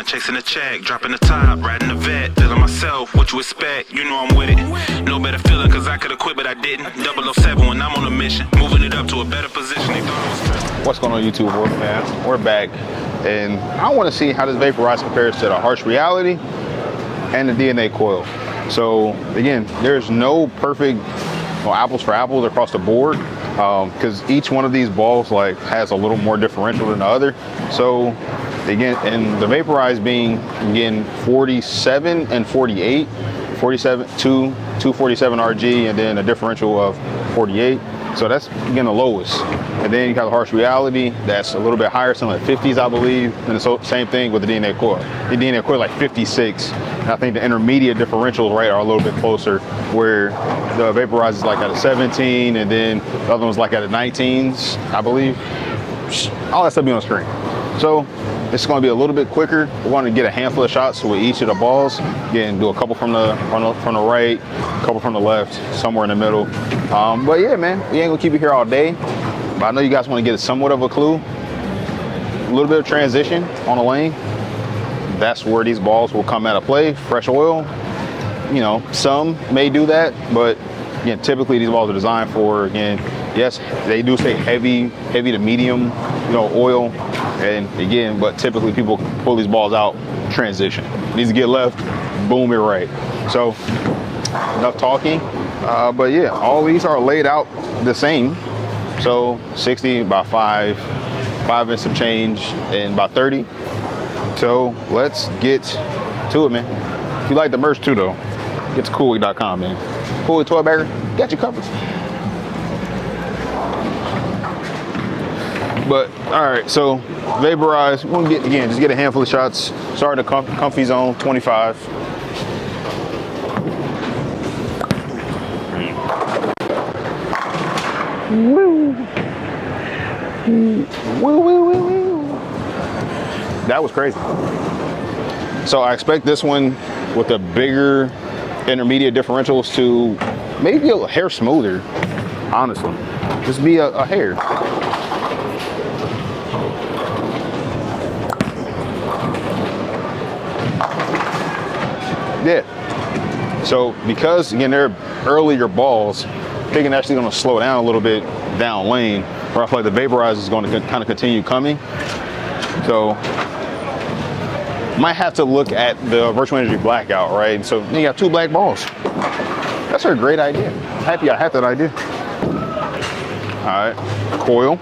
grind, chasing the check, dropping the top, riding the vet, feeling myself, what you expect, you know I'm with it. No better feeling cause I could've quit but I didn't. 007 when I'm on a mission, moving it up to a better position. They thought it was What's going on YouTube world, man? We're back and I want to see how this Vaporize compares to the Harsh Reality and the DNA Coil. So again, there's no perfect apples for apples across the board because each one of these balls like has a little more differential than the other. So again, and the Vaporize being again 47 and 48, 47 247 RG and then a differential of 48. So that's again the lowest. And then you got the Harsh Reality that's a little bit higher, something like 50s I believe, and the same thing with the DNA Coil. The DNA Coil like 56. And I think the intermediate differentials right are a little bit closer, where the Vaporize is like at a 17 and then the other one's like at a 19s I believe. All that stuff be on the screen. So it's going to be a little bit quicker. We're going to get a handful of shots with each of the balls. Again, do a couple from the right, a couple from the left, somewhere in the middle. But yeah, man, we ain't gonna keep you here all day. But I know you guys want to get somewhat of a clue. A little bit of transition on the lane. That's where these balls will come out of play. Fresh oil. You know, some may do that, but again, typically these balls are designed for, again, yes, they do say heavy to medium, oil. And again, but typically people pull these balls out, transition. Needs to get left, boom it right. So enough talking. But yeah, all these are laid out the same. So 60 by 5 and some change, and about 30. So let's get to it, man. If you like the merch too, though, get to coolweek.com, man. Coolweek toy bagger, got you covered. But all right, so Vaporize, we'll get again, just get a handful of shots. Start in the comfy zone, 25. Woo. Woo, woo, woo, woo. That was crazy. So I expect this one with the bigger intermediate differentials to maybe a hair smoother, honestly. Just be a hair. Yeah. So because again they're earlier balls, thinking actually going to slow down a little bit down lane, where I feel like the Vaporize is going to kind of continue coming. So might have to look at the virtual energy blackout, right? So you got two black balls. That's a great idea. I'm happy I had that idea. All right, Coil.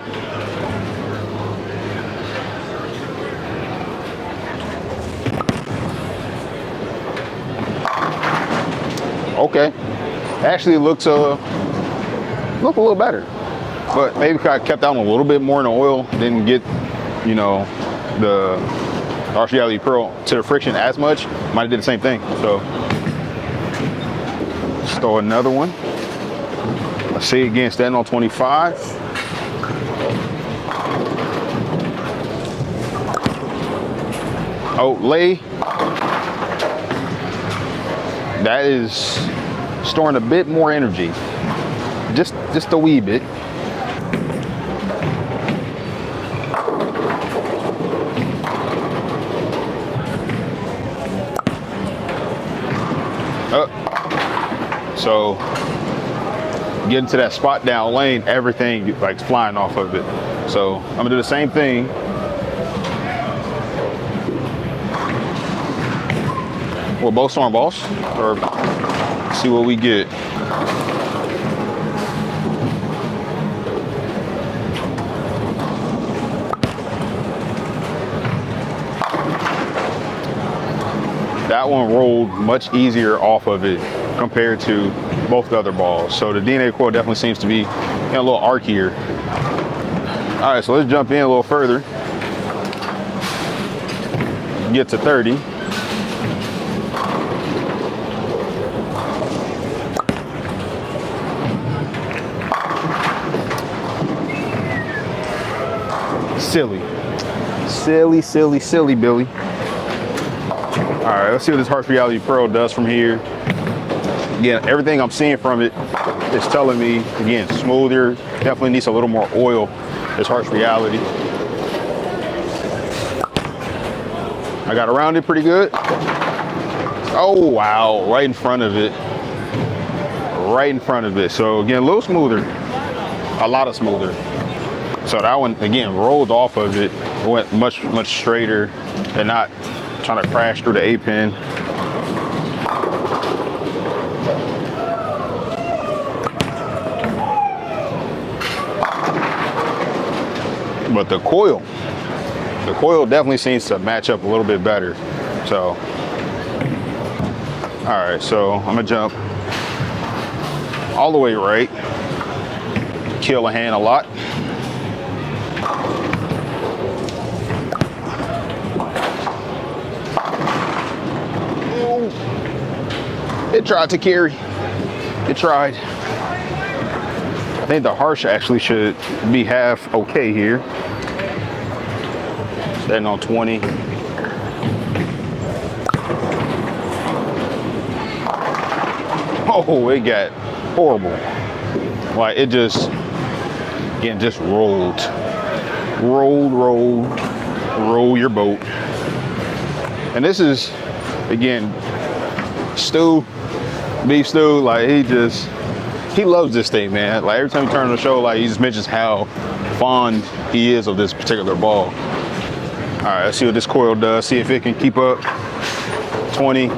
Okay, actually looks look a little better, but maybe I kept out a little bit more in the oil, didn't get the Harsh Reality Pearl to the friction as much. Might have did the same thing. So let's throw another one. Let's see again, standing on 25. Oh, lay. That is storing a bit more energy, just a wee bit. So getting to that spot down lane, everything like flying off of it. So I'm gonna do the same thing. With both storm balls, or see what we get. That one rolled much easier off of it compared to both the other balls. So the DNA Coil definitely seems to be a little archier. All right, so let's jump in a little further. Get to 30. Silly Billy. All right, let's see what this Harsh Reality Pearl does from here. Again, everything I'm seeing from it is telling me, again, smoother, definitely needs a little more oil, this Harsh Reality. I got around it pretty good. Oh, wow, right in front of it. Right in front of it. So again, a little smoother, a lot of smoother. So that one, again, rolled off of it, went much straighter and not trying to crash through the A-pin. But the coil definitely seems to match up a little bit better. So, all right, so I'm gonna jump all the way right, kill a hand a lot. It tried to carry. It tried. I think the harsh actually should be half okay here. Standing on 20. Oh, it got horrible. Like it just, again, just rolled. Roll your boat. And this is, again, Stu, Beef Stu, like he loves this thing, man. Like every time he turns on the show, like he just mentions how fond he is of this particular ball. All right, let's see what this coil does. See if it can keep up. 20.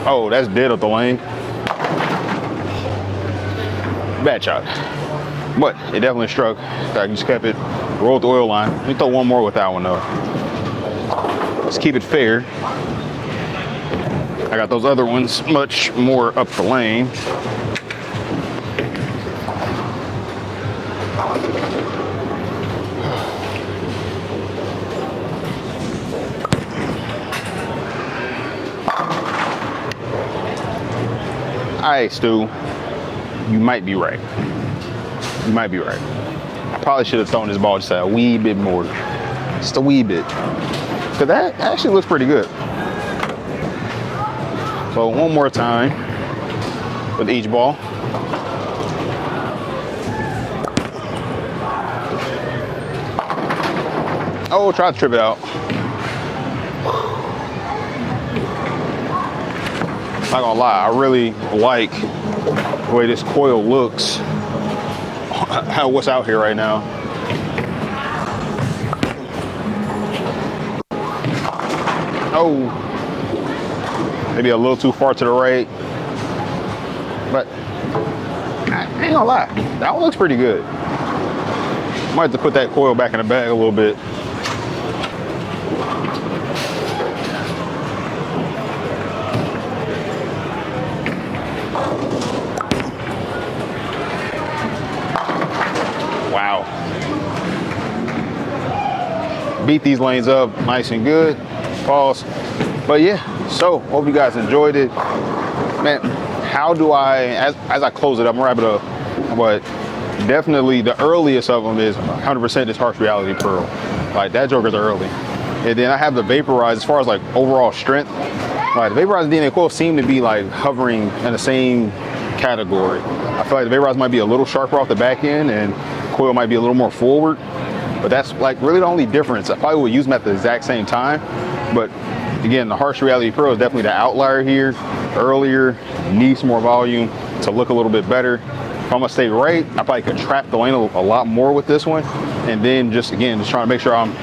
Oh, that's dead up the lane. Bad shot. But it definitely struck. I just kept it, rolled the oil line. Let me throw one more with that one though. Let's keep it fair. I got those other ones much more up the lane. All right, Stu, you might be right. You might be right. I probably should have thrown this ball just a wee bit more. Just a wee bit. Because that actually looks pretty good. So one more time with each ball. Oh, try to trip it out. Not gonna lie, I really like the way this coil looks. What's out here right now. Oh, maybe a little too far to the right. But I ain't gonna lie, that one looks pretty good. Might have to put that coil back in the bag a little bit. Wow. Beat these lanes up nice and good. Pause. But yeah, so hope you guys enjoyed it. Man, how do I, as I close it up, I'm gonna wrap it up, but definitely the earliest of them is 100% this Harsh Reality Pearl. Like that joker's early. And then I have the Vaporize as far as like overall strength. Like the Vaporize and DNA Coil seem to be like hovering in the same category. I feel like the Vaporize might be a little sharper off the back end and Coil might be a little more forward. But that's like really the only difference. I probably would use them at the exact same time. But again, the Harsh Reality Pearl is definitely the outlier here. Earlier, needs more volume to look a little bit better. If I'm gonna stay right, I probably could trap the lane a lot more with this one. And then just trying to make sure I'm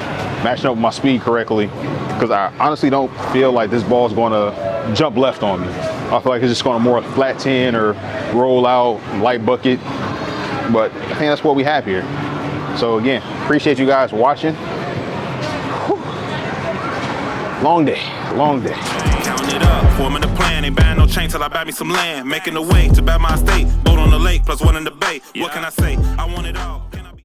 matching up my speed correctly. Because I honestly don't feel like this ball is gonna jump left on me. I feel like it's just gonna more flat 10 or roll out, light bucket. But I think that's what we have here. So again, appreciate you guys watching. Whew. Long day, long day. Counting it up, forming a plan. Ain't buying no chain till I buy me some land. Making a way to buy my estate. Boat on the lake, plus one in the bay. What can I say? I want it all.